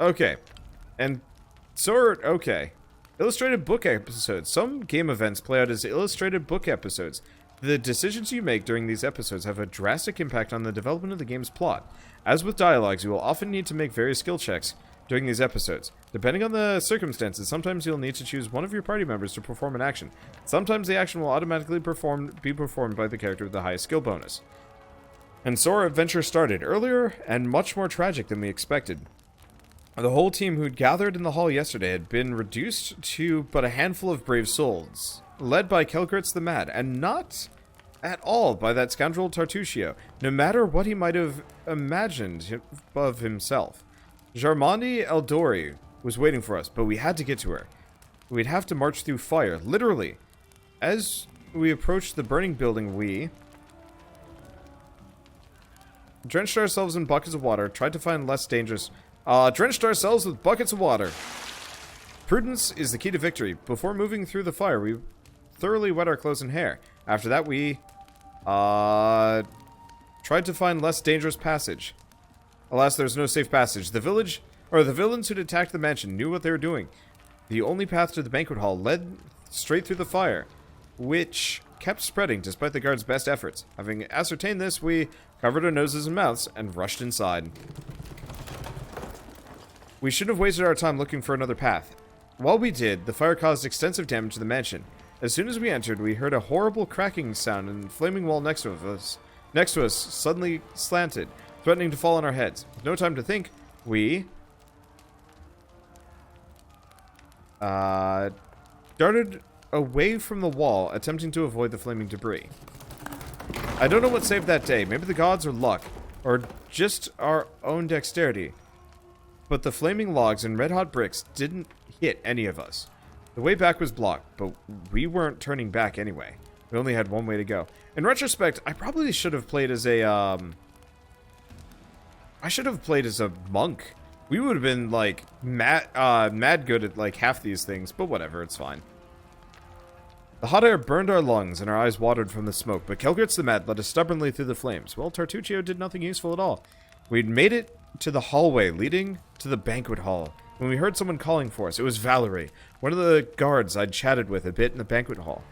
Okay. And sword, okay. Illustrated book episodes. Some game events play out as illustrated book episodes. The decisions you make during these episodes have a drastic impact on the development of the game's plot. As with dialogues, you will often need to make various skill checks during these episodes. Depending on the circumstances, sometimes you'll need to choose one of your party members to perform an action. Sometimes the action will automatically be performed by the character with the highest skill bonus. And so our adventure started earlier and much more tragic than we expected. The whole team who'd gathered in the hall yesterday had been reduced to but a handful of brave souls, led by Kelgritz the Mad, and not at all by that scoundrel Tartuccio, no matter what he might have imagined of himself. Jarmandi Eldori was waiting for us, but we had to get to her. We'd have to march through fire, literally. As we approached the burning building, we drenched ourselves in buckets of water, tried to find less dangerous... drenched ourselves with buckets of water. Prudence is the key to victory. Before moving through the fire, we thoroughly wet our clothes and hair. After that, we tried to find less dangerous passage. Alas, there's no safe passage. The villains who'd attacked the mansion knew what they were doing. The only path to the banquet hall led straight through the fire, which kept spreading despite the guards' best efforts. Having ascertained this, we covered our noses and mouths and rushed inside. We shouldn't have wasted our time looking for another path. While we did, the fire caused extensive damage to the mansion. As soon as we entered, we heard a horrible cracking sound, and the flaming wall next to us suddenly slanted, threatening to fall on our heads. With no time to think, we darted away from the wall, attempting to avoid the flaming debris. I don't know what saved that day. Maybe the gods or luck, or just our own dexterity. But the flaming logs and red-hot bricks didn't hit any of us. The way back was blocked, but we weren't turning back anyway. We only had one way to go. In retrospect, I probably should have played as a, I should have played as a monk. We would have been, like, mad good at, like, half these things, but whatever, it's fine. The hot air burned our lungs, and our eyes watered from the smoke, but Kelgritz the Mad led us stubbornly through the flames. Well, Tartuccio did nothing useful at all. We'd made it to the hallway leading to the banquet hall when we heard someone calling for us. It was Valerie, one of the guards I'd chatted with a bit in the banquet hall.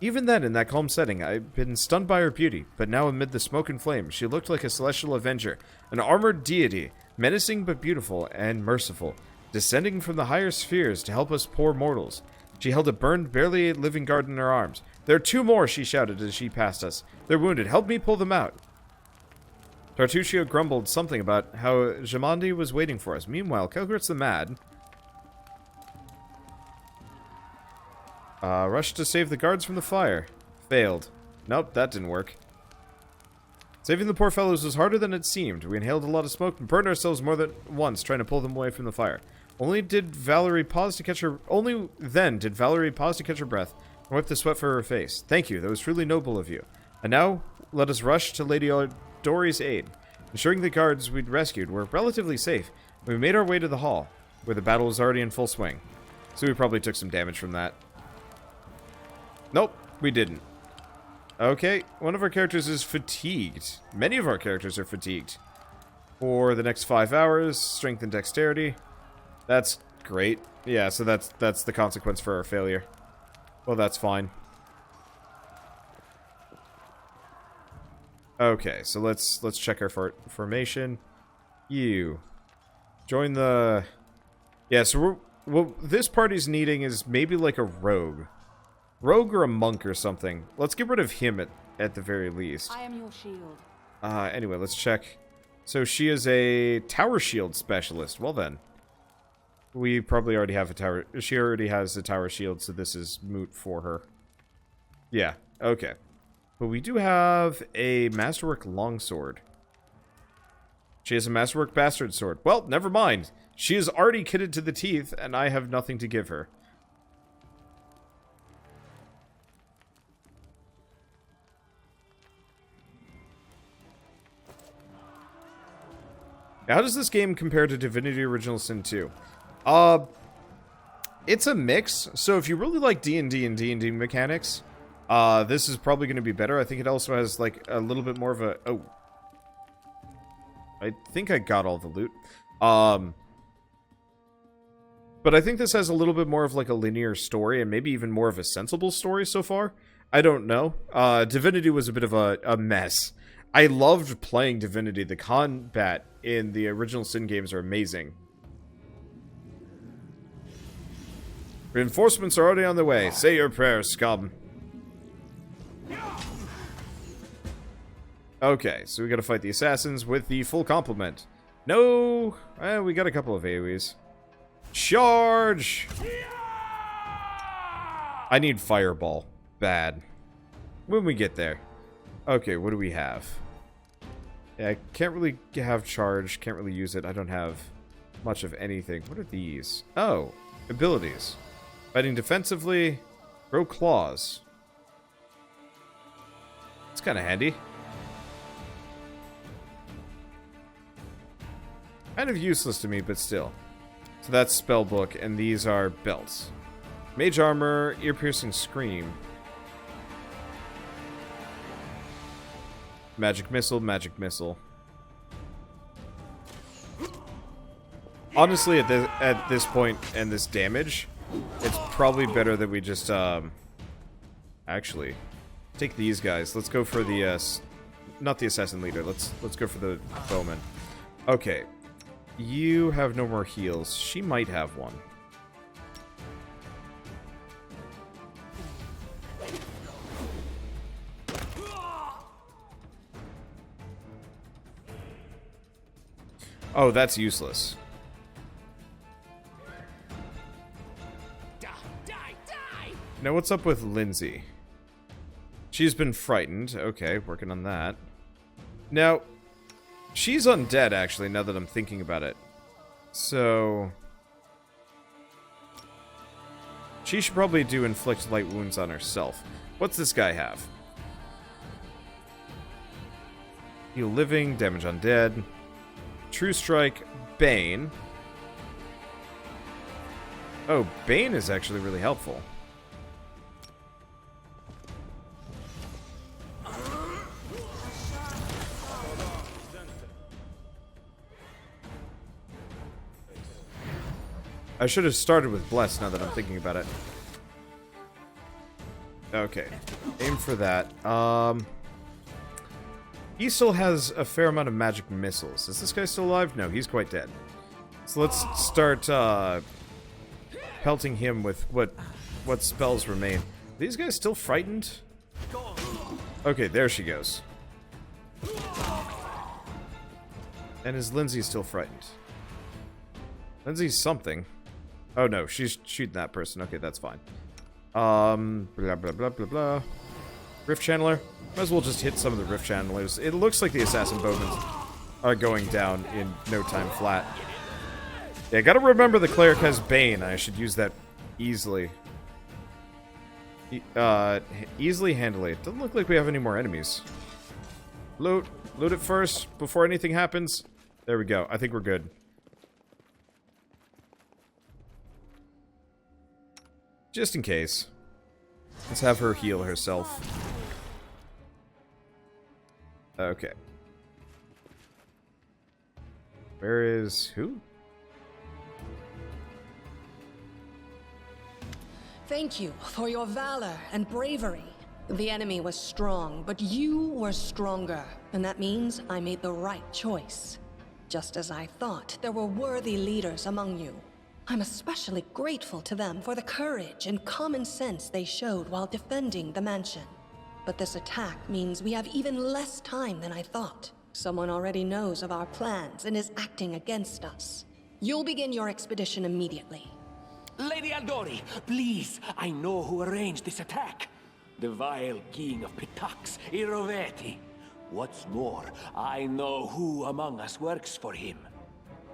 Even then, in that calm setting, I'd been stunned by her beauty, but now amid the smoke and flame, she looked like a celestial avenger, an armored deity, menacing but beautiful and merciful, descending from the higher spheres to help us poor mortals. She held a burned, barely living guard in her arms. "There are two more," she shouted as she passed us. "They're wounded. Help me pull them out." Tartuccio grumbled something about how Jamandi was waiting for us. Meanwhile, Kelgritz the Mad rushed to save the guards from the fire. Failed. Nope, that didn't work. Saving the poor fellows was harder than it seemed. We inhaled a lot of smoke and burned ourselves more than once trying to pull them away from the fire. Only then did Valerie pause to catch her breath and wipe the sweat from her face. "Thank you, that was truly noble of you. And now, let us rush to Lady Dory's aid." Ensuring the guards we'd rescued were relatively safe, we made our way to the hall, where the battle was already in full swing. So we probably took some damage from that. Nope, we didn't. Okay, one of our characters is fatigued. Many of our characters are fatigued. For the next 5 hours, strength and dexterity. That's great. Yeah, so that's the consequence for our failure. Well, that's fine. Okay, so let's check our formation. You join the... Yeah, so what this party's needing is maybe like a rogue. Rogue or a monk or something. Let's get rid of him at the very least. I am your shield. Anyway, let's check. So she is a tower shield specialist. Well then. We probably already have a tower... She already has a tower shield, so this is moot for her. Yeah, okay. But we do have a Masterwork Longsword. She has a Masterwork Bastard Sword. Well, never mind. She is already kitted to the teeth, and I have nothing to give her. How does this game compare to Divinity Original Sin 2? It's a mix. So if you really like D&D and D&D mechanics, this is probably going to be better. I think it also has like a little bit more of a... Oh. I think I got all the loot. But I think this has a little bit more of like a linear story and maybe even more of a sensible story so far. I don't know. Divinity was a bit of a mess. I loved playing Divinity. The combat in the original Sin games are amazing. Reinforcements are already on the way. Say your prayers, scum. Okay, so we gotta fight the assassins with the full complement. No! We got a couple of AoEs. Charge! I need Fireball. Bad. When we get there. Okay, what do we have? Yeah, I can't really have Charge. Can't really use it. I don't have much of anything. What are these? Oh, abilities. Fighting defensively. Grow Claws. It's kind of handy. Kind of useless to me, but still. So that's Spellbook, and these are belts. Mage Armor, Ear-Piercing Scream. Magic Missile, Magic Missile. Honestly, at this point and this damage, it's probably better that we just, actually, take these guys. Let's go for the, not the Assassin Leader. Let's go for the Bowman. Okay. You have no more heals. She might have one. Oh, that's useless. Now, what's up with Lindsay? She's been frightened. Okay, working on that. Now, she's undead, actually, now that I'm thinking about it. So she should probably do inflict light wounds on herself. What's this guy have? Heal living, damage undead. True Strike, Bane. Oh, Bane is actually really helpful. I should have started with Bless now that I'm thinking about it. Okay. Aim for that. He still has a fair amount of magic missiles. Is this guy still alive? No, he's quite dead. So let's start pelting him with what spells remain. Are these guys still frightened? Okay, there she goes. And is Lindsay still frightened? Lindsay's something. Oh no, she's shooting that person. Okay, that's fine. Blah blah blah blah blah. Rift Channeler. Might as well just hit some of the Rift Channelers. It looks like the Assassin Bowmen are going down in no time flat. Yeah, gotta remember the Cleric has Bane. I should use that easily. Easily handily. It doesn't look like we have any more enemies. Loot. Loot it first before anything happens. There we go. I think we're good. Just in case. Let's have her heal herself. Okay. Where is... who? Thank you for your valor and bravery. The enemy was strong, but you were stronger. And that means I made the right choice. Just as I thought, there were worthy leaders among you. I'm especially grateful to them for the courage and common sense they showed while defending the mansion. But this attack means we have even less time than I thought. Someone already knows of our plans and is acting against us. You'll begin your expedition immediately. Lady Aldori, please, I know who arranged this attack. The vile king of Pitax, Iroveti. What's more, I know who among us works for him.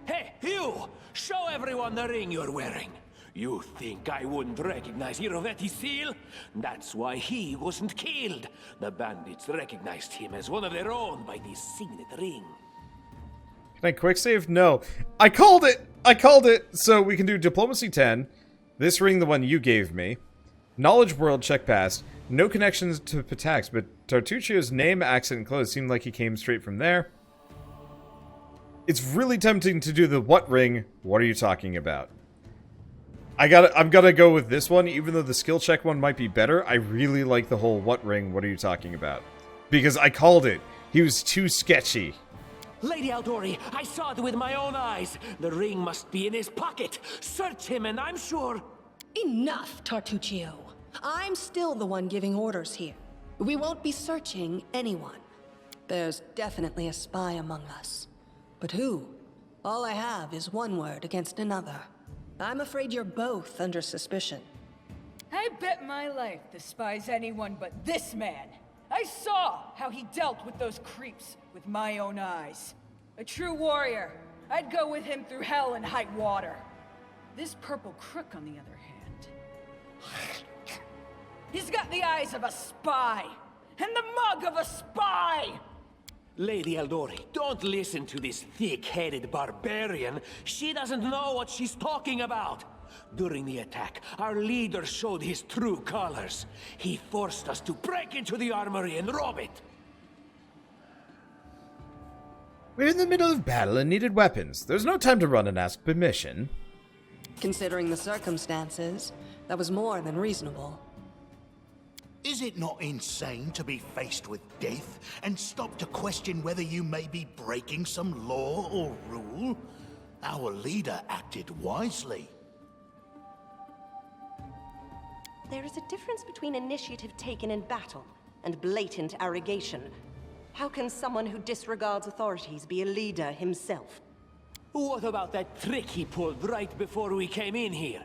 Hey, you! Show everyone the ring you're wearing. You think I wouldn't recognize Iroveti's seal? That's why he wasn't killed. The bandits recognized him as one of their own by this signet ring. Can I quick save? No. I called it! I called it! So we can do Diplomacy 10. This ring, the one you gave me. Knowledge World check passed. No connections to Pitax, but Tartuccio's name, accent, and clothes seemed like he came straight from there. It's really tempting to do the what ring, what are you talking about? I'm gonna go with this one, even though the skill check one might be better. I really like the whole "what ring? What are you talking about?" Because I called it. He was too sketchy. Lady Aldori, I saw it with my own eyes. The ring must be in his pocket. Search him, and I'm sure. Enough, Tartuccio. I'm still the one giving orders here. We won't be searching anyone. There's definitely a spy among us. But who? All I have is one word against another. I'm afraid you're both under suspicion. I bet my life despises anyone but this man. I saw how he dealt with those creeps with my own eyes. A true warrior. I'd go with him through hell and high water. This purple crook, on the other hand... He's got the eyes of a spy, and the mug of a spy! Lady Aldori, don't listen to this thick-headed barbarian. She doesn't know what she's talking about. During the attack, our leader showed his true colors. He forced us to break into the armory and rob it. We're in the middle of battle and needed weapons. There's no time to run and ask permission. Considering the circumstances, that was more than reasonable. Is it not insane to be faced with death and stop to question whether you may be breaking some law or rule? Our leader acted wisely. There is a difference between initiative taken in battle and blatant arrogation. How can someone who disregards authorities be a leader himself? What about that trick he pulled right before we came in here?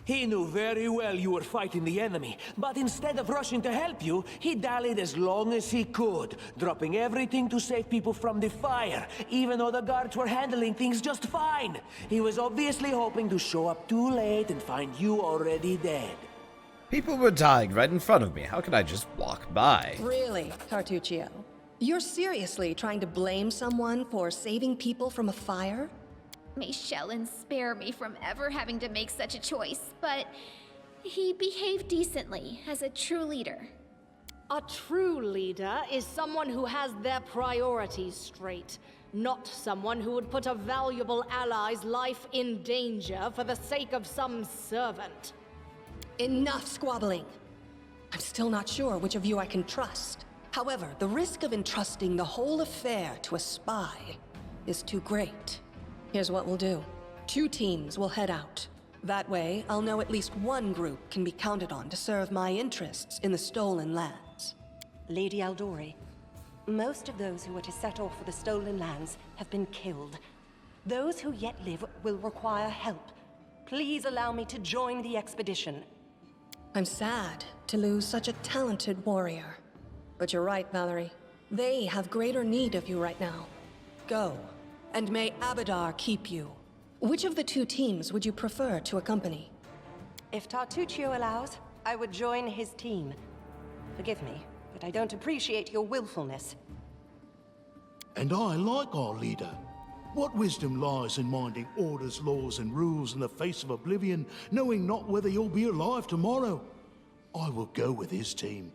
He knew very well you were fighting the enemy, but instead of rushing to help you, he dallied as long as he could, dropping everything to save people from the fire, even though the guards were handling things just fine. He was obviously hoping to show up too late and find you already dead. People were dying right in front of me. How could I just walk by? Really, Tartuccio? You're seriously trying to blame someone for saving people from a fire? May Shellen spare me from ever having to make such a choice, but he behaved decently as a true leader. A true leader is someone who has their priorities straight, not someone who would put a valuable ally's life in danger for the sake of some servant. Enough squabbling. I'm still not sure which of you I can trust. However, the risk of entrusting the whole affair to a spy is too great. Here's what we'll do. 2 teams will head out. That way, I'll know at least one group can be counted on to serve my interests in the stolen lands. Lady Aldori, most of those who are to set off for the stolen lands have been killed. Those who yet live will require help. Please allow me to join the expedition. I'm sad to lose such a talented warrior. But you're right, Valerie. They have greater need of you right now. Go, and may Abadar keep you. Which of the 2 teams would you prefer to accompany? If Tartuccio allows, I would join his team. Forgive me, but I don't appreciate your willfulness. And I like our leader. What wisdom lies in minding orders, laws, and rules in the face of oblivion, knowing not whether you'll be alive tomorrow? I will go with his team.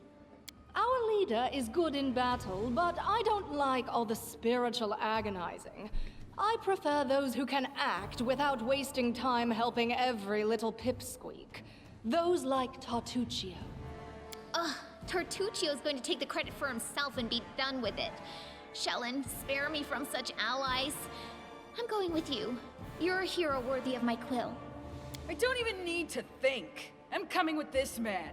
Our leader is good in battle, but I don't like all the spiritual agonizing. I prefer those who can act without wasting time helping every little pipsqueak. Those like Tartuccio. Ugh, Tartuccio's going to take the credit for himself and be done with it. Shellen, spare me from such allies. I'm going with you. You're a hero worthy of my quill. I don't even need to think. I'm coming with this man.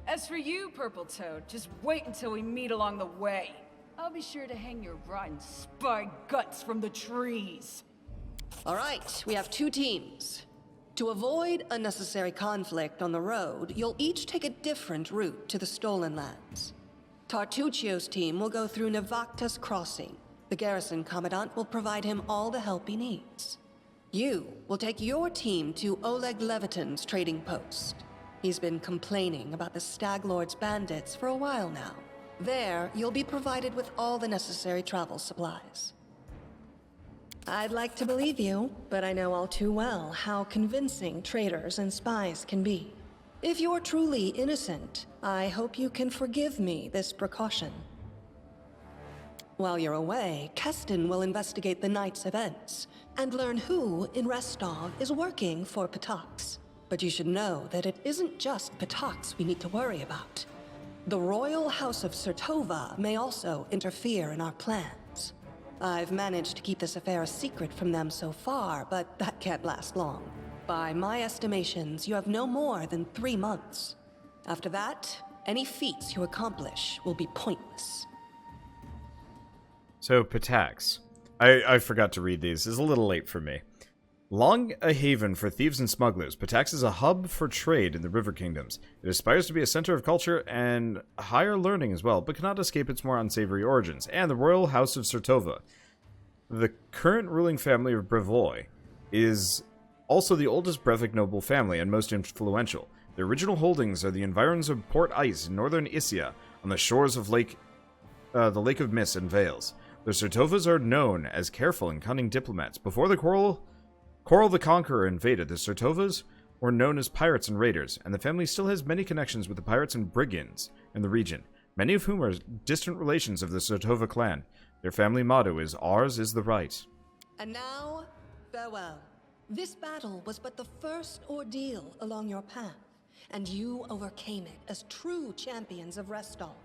As for you, Purple Toad, just wait until we meet along the way. I'll be sure to hang your rotten spy guts from the trees. All right, we have 2 teams. To avoid unnecessary conflict on the road, you'll each take a different route to the stolen lands. Tartuccio's team will go through Navacta's crossing. The garrison commandant will provide him all the help he needs. You will take your team to Oleg Leviton's trading post. He's been complaining about the Stag Lord's bandits for a while now. There, you'll be provided with all the necessary travel supplies. I'd like to believe you, but I know all too well how convincing traitors and spies can be. If you're truly innocent, I hope you can forgive me this precaution. While you're away, Keston will investigate the night's events and learn who in Restov is working for Patax. But you should know that it isn't just Pitax we need to worry about. The royal house of Sertova may also interfere in our plans. I've managed to keep this affair a secret from them so far, but that can't last long. By my estimations, you have no more than 3 months. After that, any feats you accomplish will be pointless. So, Pitax. I forgot to read these. It's a little late for me. Long a haven for thieves and smugglers, Pitax is a hub for trade in the River Kingdoms. It aspires to be a center of culture and higher learning as well, but cannot escape its more unsavory origins, and the royal house of Sertova. The current ruling family of Brevoy is also the oldest Brevik noble family and most influential. The original holdings are the environs of Port Ice in northern Isia, on the shores of the Lake of Mist and Vales. The Sertovas are known as careful and cunning diplomats. Before the Coral the Conqueror invaded, the Sertovas were known as pirates and raiders, and the family still has many connections with the pirates and brigands in the region, many of whom are distant relations of the Sertova clan. Their family motto is, "Ours is the right." And now, farewell. This battle was but the first ordeal along your path, and you overcame it as true champions of Restolf.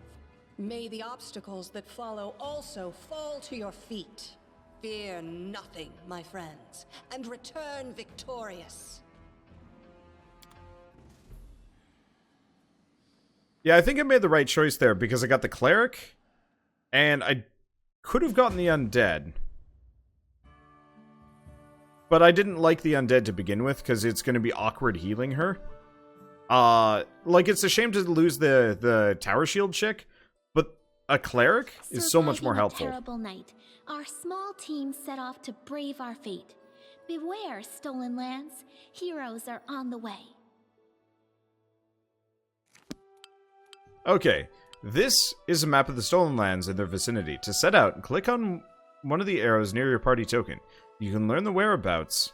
May the obstacles that follow also fall to your feet. Fear nothing, my friends, and return victorious. Yeah, I think I made the right choice there, because I got the Cleric, and I could have gotten the Undead. But I didn't like the Undead to begin with, because it's going to be awkward healing her. Like, it's a shame to lose the Tower Shield chick, but a Cleric is so much more helpful. Surviving a terrible night, our small team set off to brave our fate. Beware, stolen lands. Heroes are on the way. Okay, this is a map of the Stolen Lands and their vicinity. To set out, click on one of the arrows near your party token. You can learn the whereabouts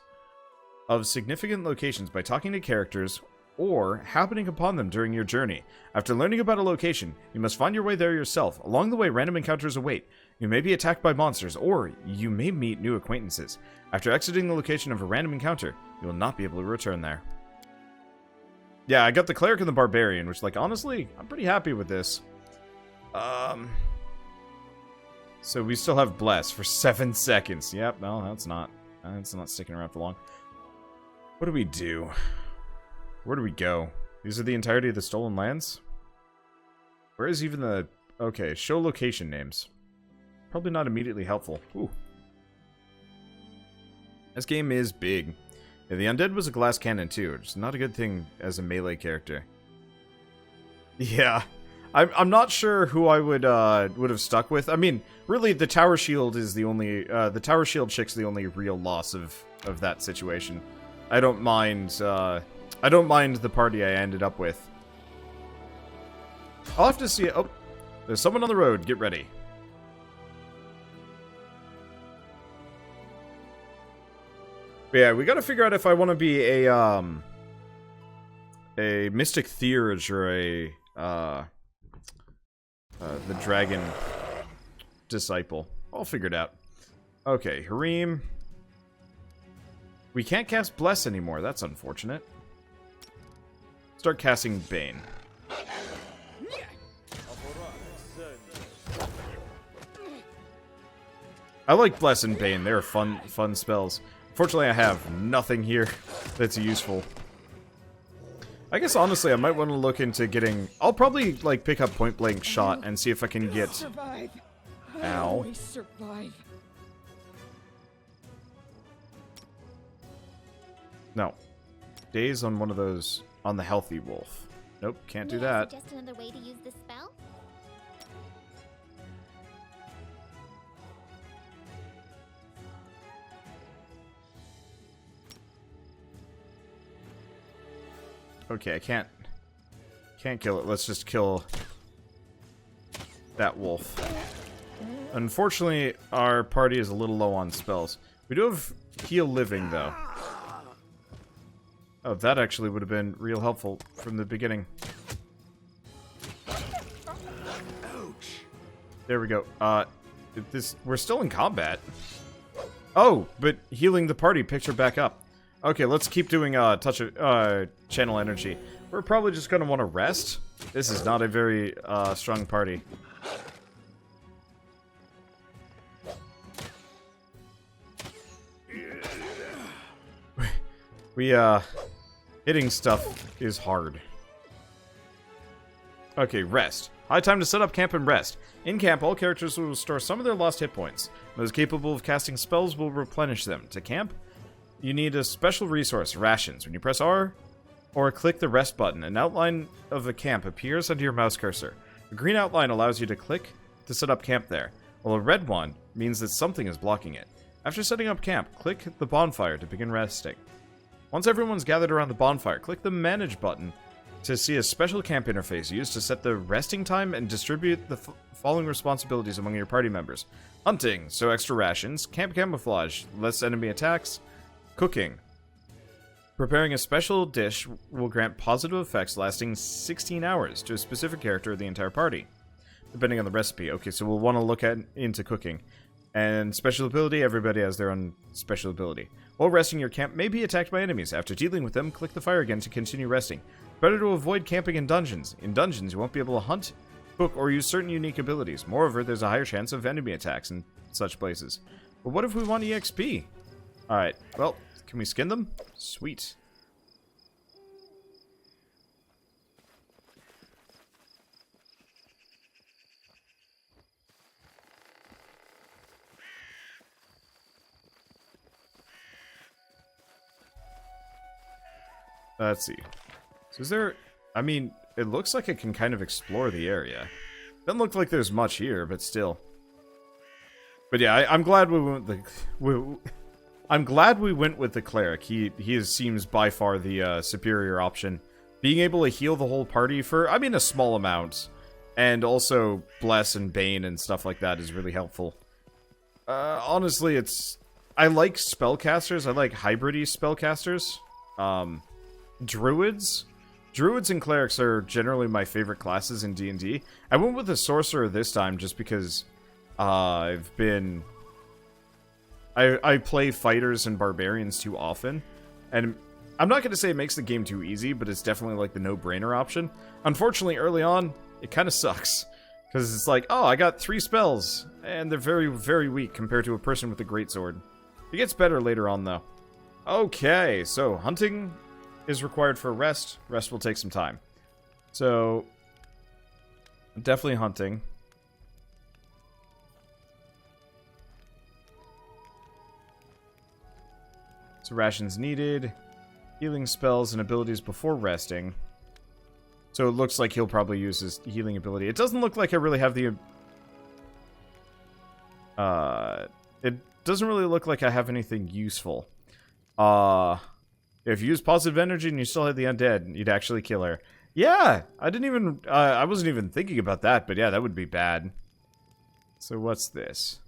of significant locations by talking to characters or happening upon them during your journey. After learning about a location, you must find your way there yourself. Along the way, random encounters await. You may be attacked by monsters, or you may meet new acquaintances. After exiting the location of a random encounter, you will not be able to return there. Yeah, I got the Cleric and the Barbarian, which, like, honestly, I'm pretty happy with this. So we still have Bless for 7 seconds. Yep, no, that's not sticking around for long. What do we do? Where do we go? These are the entirety of the Stolen Lands? Where is even the... Okay, show location names. Probably not immediately helpful. Ooh. This game is big. Yeah, the Undead was a glass cannon too, which is not a good thing as a melee character. Yeah. I'm not sure who I would have stuck with. I mean, really, the Tower Shield is the only... the Tower Shield chick's the only real loss of that situation. I don't mind the party I ended up with. I'll have to see... Oh, there's someone on the road. Get ready. But yeah, we gotta figure out if I want to be a Mystic Theurge or the Dragon Disciple. I'll figure it out. Okay, Harim. We can't cast Bless anymore. That's unfortunate. Start casting Bane. I like Bless and Bane. They're fun spells. Unfortunately, I have nothing here that's useful. I guess, honestly, I might want to look into getting... I'll probably, like, pick up Point Blank Shot and see if I can get... Survive. Ow. Survive. No. Daze on one of those... On the Healthy Wolf. Nope, can't do that. Just another way to use this spell? Okay, I can't kill it. Let's just kill that wolf. Unfortunately, our party is a little low on spells. We do have Heal Living, though. Oh, that actually would have been real helpful from the beginning. There we go. We're still in combat. Oh, but healing the party picked her back up. Okay, let's keep doing touch of channel energy. We're probably just gonna want to rest. This is not a very strong party. We hitting stuff is hard. Okay, rest. High time to set up camp and rest. In camp, all characters will restore some of their lost hit points. Those capable of casting spells will replenish them. To camp, you need a special resource, rations. When you press R or click the rest button, an outline of the camp appears under your mouse cursor. A green outline allows you to click to set up camp there, while a red one means that something is blocking it. After setting up camp, click the bonfire to begin resting. Once everyone's gathered around the bonfire, click the Manage button to see a special camp interface used to set the resting time and distribute the following responsibilities among your party members. Hunting, so extra rations. Camp camouflage, less enemy attacks. Cooking. Preparing a special dish will grant positive effects lasting 16 hours to a specific character of the entire party, depending on the recipe. Okay, so we'll want to look into cooking. And special ability, everybody has their own special ability. While resting, your camp may be attacked by enemies. After dealing with them, click the fire again to continue resting. Better to avoid camping in dungeons. In dungeons, you won't be able to hunt, cook, or use certain unique abilities. Moreover, there's a higher chance of enemy attacks in such places. But what if we want EXP? Alright, well, can we skin them? Sweet. Let's see. So is there... I mean, it looks like I can kind of explore the area. Doesn't look like there's much here, but still. But yeah, I'm glad we went I'm glad we went with the Cleric. He seems by far the superior option. Being able to heal the whole party for, I mean, a small amount. And also Bless and Bane and stuff like that is really helpful. Honestly, it's... I like spellcasters. I like hybridy spellcasters. Druids and clerics are generally my favorite classes in D&D. I went with the sorcerer this time just because I play fighters and barbarians too often, and I'm not going to say it makes the game too easy, but it's definitely like the no-brainer option. Unfortunately, early on, it kind of sucks, because it's like, oh, I got 3 spells, and they're very, very weak compared to a person with a greatsword. It gets better later on, though. Okay, so hunting is required for rest. Rest will take some time. So, definitely hunting. So rations needed. Healing spells and abilities before resting. So it looks like he'll probably use his healing ability. It doesn't look like I really have the... It doesn't really look like I have anything useful. If you use positive energy and you still had the undead, you'd actually kill her. Yeah! I didn't even... I wasn't even thinking about that, but yeah, that would be bad. So what's this?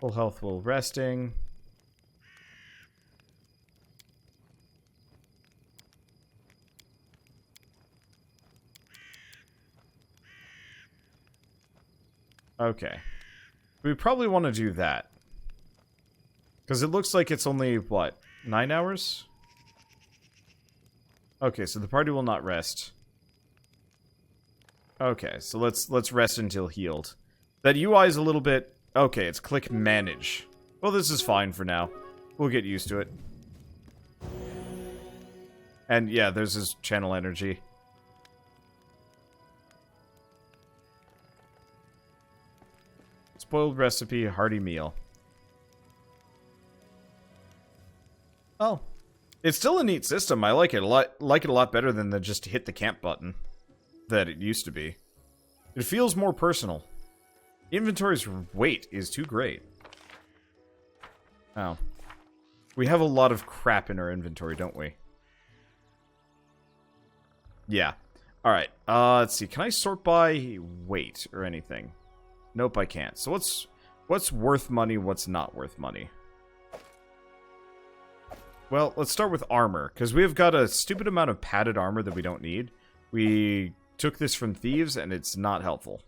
Full health while resting. Okay. We probably want to do that. Because it looks like it's only, what, 9 hours? Okay, so the party will not rest. Okay, so let's rest until healed. That UI is a little bit... Okay, it's click manage. Well, this is fine for now. We'll get used to it. And yeah, there's his channel energy. Spoiled recipe, hearty meal. Oh. It's still a neat system. I like it a lot better than the just hit the camp button that it used to be. It feels more personal. Inventory's weight is too great. Oh. We have a lot of crap in our inventory, don't we? Yeah. Alright, let's see. Can I sort by weight or anything? Nope, I can't. So what's worth money, what's not worth money? Well, let's start with armor, because we've got a stupid amount of padded armor that we don't need. We took this from thieves, and it's not helpful.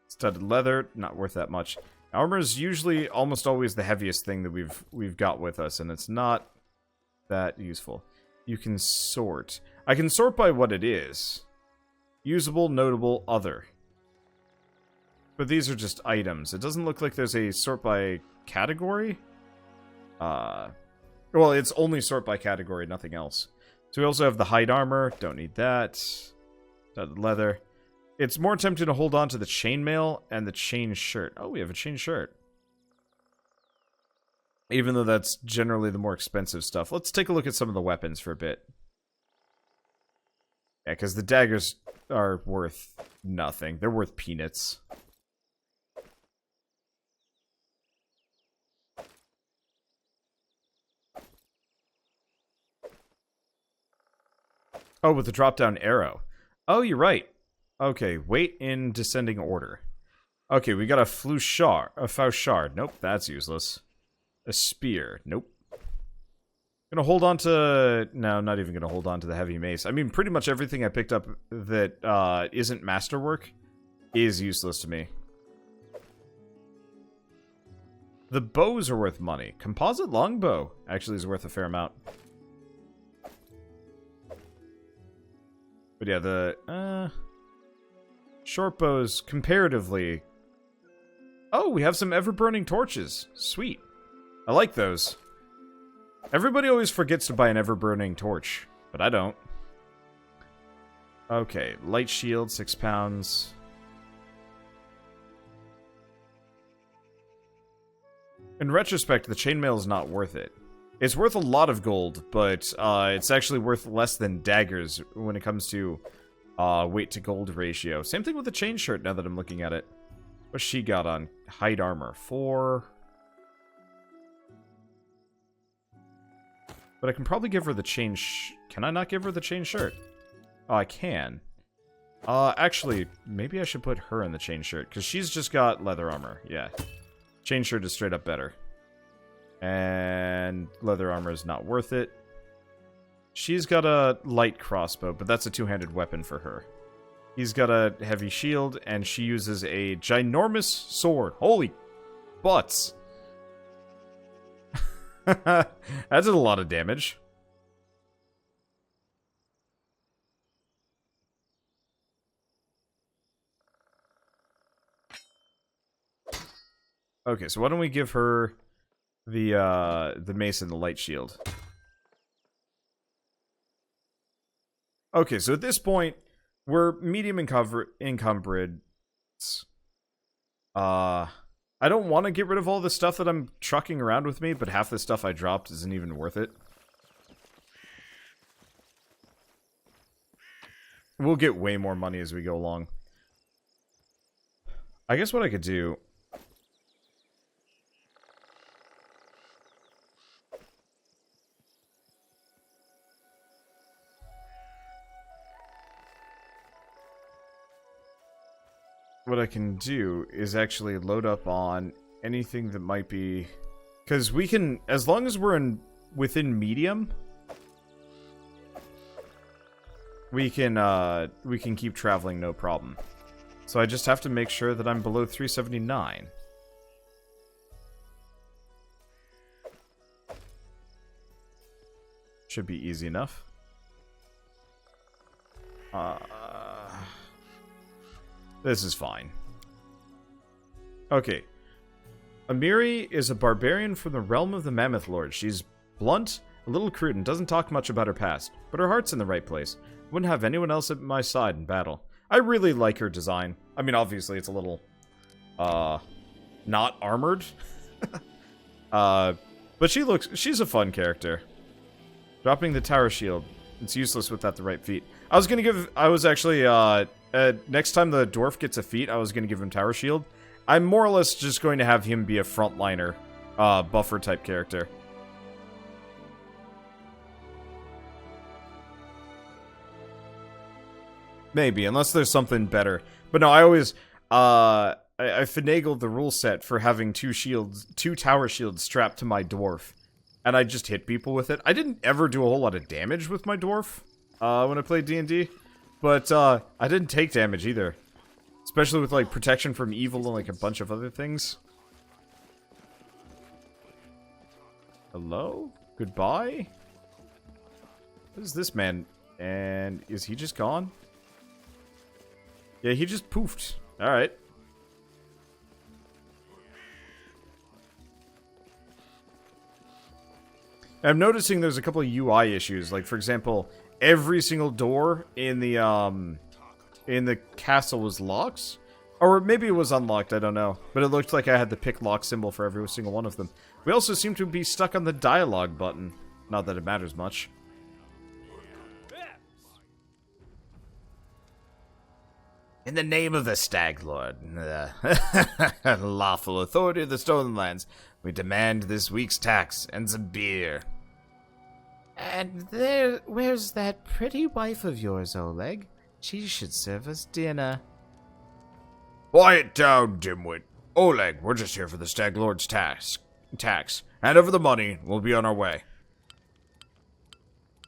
Studded leather, not worth that much. Armor is usually almost always the heaviest thing that we've got with us, and it's not that useful. You can sort. I can sort by what it is. Usable, notable, other. But these are just items. It doesn't look like there's a sort by category. Well, it's only sort by category, nothing else. So we also have the hide armor. Don't need that. Leather. It's more tempting to hold on to the chainmail and the chain shirt. Oh, we have a chain shirt. Even though that's generally the more expensive stuff. Let's take a look at some of the weapons for a bit. Yeah, because the daggers are worth nothing. They're worth peanuts. Oh, with the drop-down arrow. Oh, you're right. Okay, wait in descending order. Okay, we got a fauchard. Nope, that's useless. A spear. Nope. Gonna hold on to... No, not even gonna hold on to the heavy mace. I mean, pretty much everything I picked up that isn't masterwork is useless to me. The bows are worth money. Composite longbow actually is worth a fair amount. But yeah, the short bows comparatively. Oh, we have some ever-burning torches. Sweet. I like those. Everybody always forgets to buy an ever-burning torch, but I don't. Okay, light shield, 6 pounds. In retrospect, the chainmail is not worth it. It's worth a lot of gold, but it's actually worth less than daggers when it comes to weight to gold ratio. Same thing with the chain shirt now that I'm looking at it. What's she got on? Hide armor. 4. But I can probably give her the chain Can I not give her the chain shirt? Oh, I can. Actually, maybe I should put her in the chain shirt, because she's just got leather armor. Yeah. Chain shirt is straight up better. And leather armor is not worth it. She's got a light crossbow, but that's a two-handed weapon for her. He's got a heavy shield, and she uses a ginormous sword. Holy butts! That did a lot of damage. Okay, so why don't we give her the mace and the light shield? Okay, so at this point, we're medium encumbered. I don't want to get rid of all the stuff that I'm trucking around with me, but half the stuff I dropped isn't even worth it. We'll get way more money as we go along. I guess what I could do... What I can do is actually load up on anything that might be... Because we can, as long as we're within medium, we can keep traveling no problem. So I just have to make sure that I'm below 379. Should be easy enough. This is fine. Okay. Amiri is a barbarian from the realm of the Mammoth Lord. She's blunt, a little crude, and doesn't talk much about her past. But her heart's in the right place. Wouldn't have anyone else at my side in battle. I really like her design. I mean, obviously, it's a little, not armored. But she's a fun character. Dropping the tower shield. It's useless without the right feat. Next time the dwarf gets a feat, I was going to give him Tower Shield. I'm more or less just going to have him be a frontliner, buffer type character. Maybe, unless there's something better. But no, I always, I finagled the rule set for having two tower shields strapped to my dwarf. And I just hit people with it. I didn't ever do a whole lot of damage with my dwarf, when I played D&D. But, I didn't take damage either. Especially with, like, protection from evil and, like, a bunch of other things. Hello? Goodbye? What is this man? And is he just gone? Yeah, he just poofed. Alright. I'm noticing there's a couple of UI issues. Like, for example, every single door in the castle was locked. Or maybe it was unlocked, I don't know. But it looked like I had the pick lock symbol for every single one of them. We also seem to be stuck on the dialogue button. Not that it matters much. In the name of the Stag Lord, lawful authority of the Stolen Lands, we demand this week's tax and some beer. And where's that pretty wife of yours, Oleg? She should serve us dinner. Quiet down, dimwit. Oleg, we're just here for the Stag Lord's tax. Hand over the money, we'll be on our way.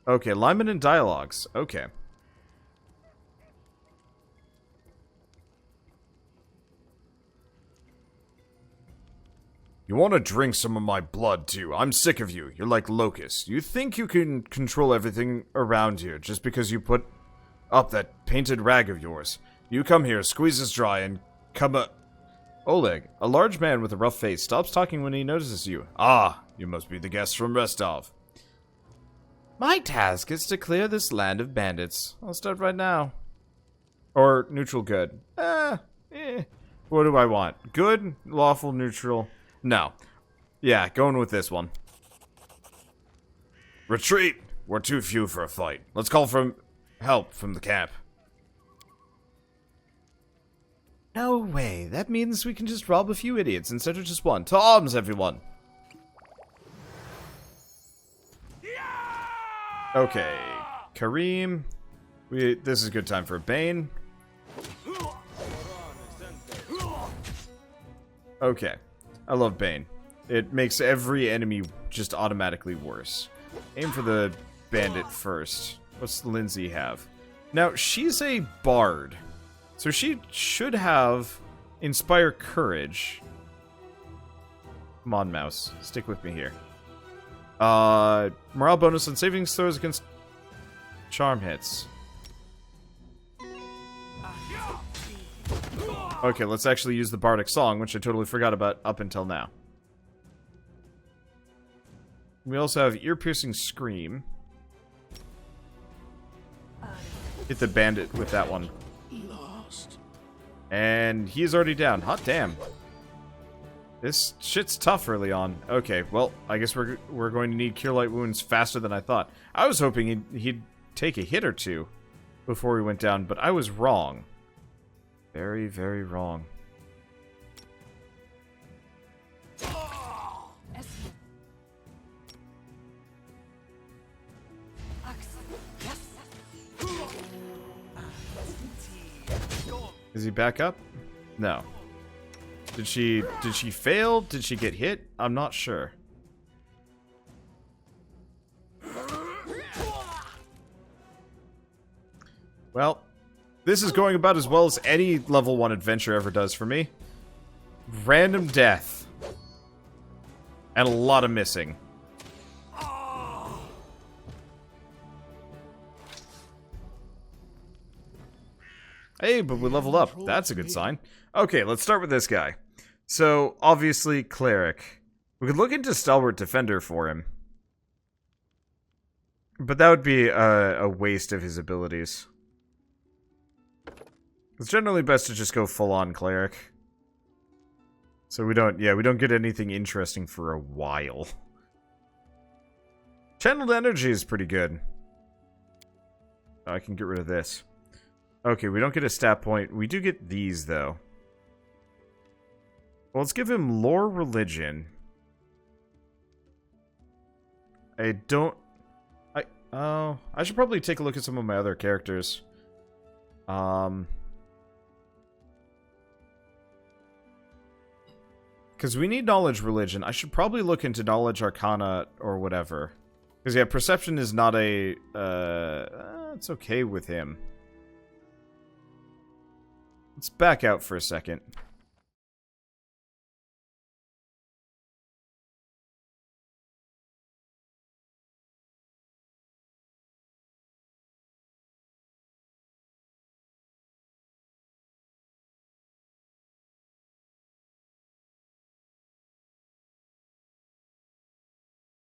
Okay, alignment and dialogues. Okay. You want to drink some of my blood, too. I'm sick of you. You're like locusts. You think you can control everything around here just because you put up that painted rag of yours. You come here, squeeze us dry, and come up. Oleg, a large man with a rough face, stops talking when he notices you. Ah, you must be the guest from Restov. My task is to clear this land of bandits. I'll start right now. Or neutral good. What do I want? Good, lawful, neutral. No. Yeah, going with this one. Retreat! We're too few for a fight. Let's call for help from the camp. No way. That means we can just rob a few idiots instead of just one. To arms, everyone! Okay. Kareem. This is a good time for a Bane. Okay. I love Bane. It makes every enemy just automatically worse. Aim for the bandit first. What's Lindsay have? Now, she's a bard. So she should have Inspire Courage. Come on, mouse. Stick with me here. Morale bonus on saving throws against charm hits. Okay, let's actually use the Bardic Song, which I totally forgot about up until now. We also have Ear-Piercing Scream. Hit the bandit with that one. And he's already down. Hot damn. This shit's tough early on. Okay, well, I guess we're going to need Cure Light Wounds faster than I thought. I was hoping he'd take a hit or two before we went down, but I was wrong. Very, very wrong. Is he back up? No. Did she fail? Did she get hit? I'm not sure. Well, this is going about as well as any level 1 adventure ever does for me. Random death. And a lot of missing. Hey, but we leveled up. That's a good sign. Okay, let's start with this guy. So, obviously, Cleric. We could look into Stalwart Defender for him. But that would be a waste of his abilities. It's generally best to just go full-on Cleric. So we don't get anything interesting for a while. Channeled Energy is pretty good. Oh, I can get rid of this. Okay, we don't get a stat point. We do get these, though. Well, let's give him Lore Religion. I should probably take a look at some of my other characters. Because we need Knowledge Religion. I should probably look into Knowledge Arcana or whatever. Because, yeah, Perception is not a... it's okay with him. Let's back out for a second.